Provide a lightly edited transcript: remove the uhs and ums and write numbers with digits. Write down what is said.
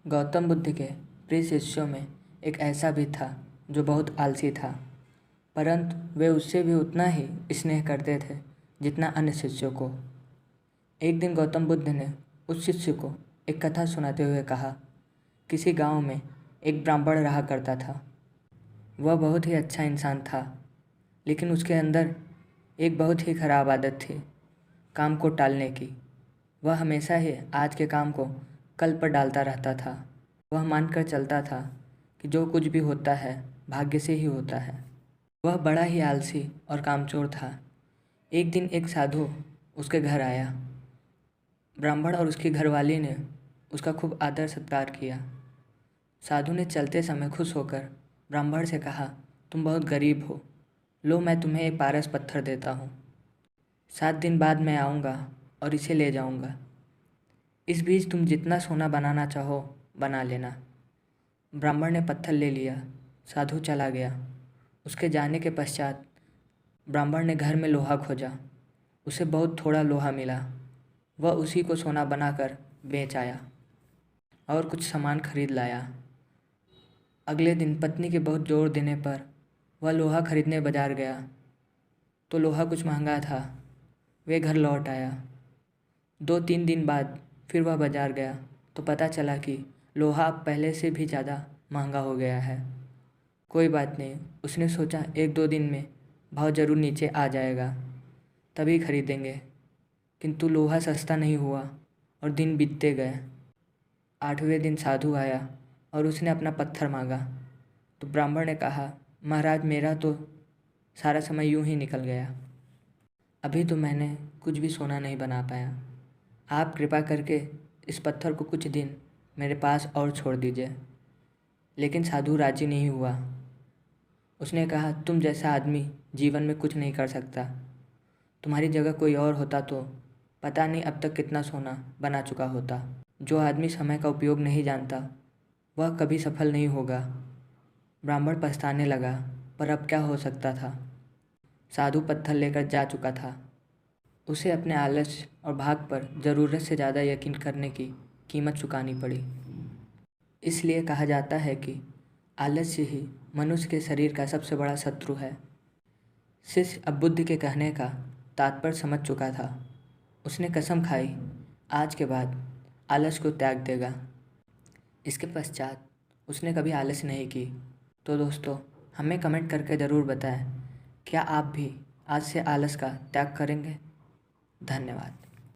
गौतम बुद्ध के प्रिय शिष्यों में एक ऐसा भी था जो बहुत आलसी था, परंतु वे उससे भी उतना ही स्नेह करते थे जितना अन्य शिष्यों को। एक दिन गौतम बुद्ध ने उस शिष्य को एक कथा सुनाते हुए कहा, किसी गांव में एक ब्राह्मण रहा करता था। वह बहुत ही अच्छा इंसान था, लेकिन उसके अंदर एक बहुत ही खराब आदत थी, काम को टालने की। वह हमेशा ही आज के काम को कल पर डालता रहता था। वह मानकर चलता था कि जो कुछ भी होता है भाग्य से ही होता है। वह बड़ा ही आलसी और कामचोर था। एक दिन एक साधु उसके घर आया। ब्राह्मण और उसकी घरवाली ने उसका खूब आदर सत्कार किया। साधु ने चलते समय खुश होकर ब्राह्मण से कहा, तुम बहुत गरीब हो, लो मैं तुम्हें एक पारस पत्थर देता हूँ। 7 दिन बाद मैं आऊँगा और इसे ले जाऊँगा। इस बीच तुम जितना सोना बनाना चाहो बना लेना। ब्राह्मण ने पत्थर ले लिया। साधु चला गया। उसके जाने के पश्चात ब्राह्मण ने घर में लोहा खोजा। उसे बहुत थोड़ा लोहा मिला। वह उसी को सोना बनाकर बेच आया और कुछ सामान खरीद लाया। अगले दिन पत्नी के बहुत जोर देने पर वह लोहा खरीदने बाजार गया तो लोहा कुछ महंगा था। वे घर लौट आया। 2-3 दिन बाद फिर वह बाजार गया तो पता चला कि लोहा अब पहले से भी ज़्यादा महंगा हो गया है। कोई बात नहीं, उसने सोचा 1-2 दिन में भाव ज़रूर नीचे आ जाएगा, तभी खरीदेंगे। किंतु लोहा सस्ता नहीं हुआ और दिन बीतते गए। 8वें दिन साधु आया और उसने अपना पत्थर मांगा तो ब्राह्मण ने कहा, महाराज मेरा तो सारा समय यूं ही निकल गया। अभी तो मैंने कुछ भी सोना नहीं बना पाया। आप कृपा करके इस पत्थर को कुछ दिन मेरे पास और छोड़ दीजिए। लेकिन साधु राजी नहीं हुआ। उसने कहा, तुम जैसा आदमी जीवन में कुछ नहीं कर सकता। तुम्हारी जगह कोई और होता तो पता नहीं अब तक कितना सोना बना चुका होता। जो आदमी समय का उपयोग नहीं जानता वह कभी सफल नहीं होगा। ब्राह्मण पछताने लगा, पर अब क्या हो सकता था। साधु पत्थर लेकर जा चुका था। उसे अपने आलस्य और भाग पर ज़रूरत से ज़्यादा यकीन करने की कीमत चुकानी पड़ी। इसलिए कहा जाता है कि आलस्य ही मनुष्य के शरीर का सबसे बड़ा शत्रु है। शिष्य अब बुद्ध के कहने का तात्पर्य समझ चुका था। उसने कसम खाई, आज के बाद आलस्य को त्याग देगा। इसके पश्चात उसने कभी आलस्य नहीं की। तो दोस्तों, हमें कमेंट करके ज़रूर बताएं, क्या आप भी आज से आलस का त्याग करेंगे? धन्यवाद।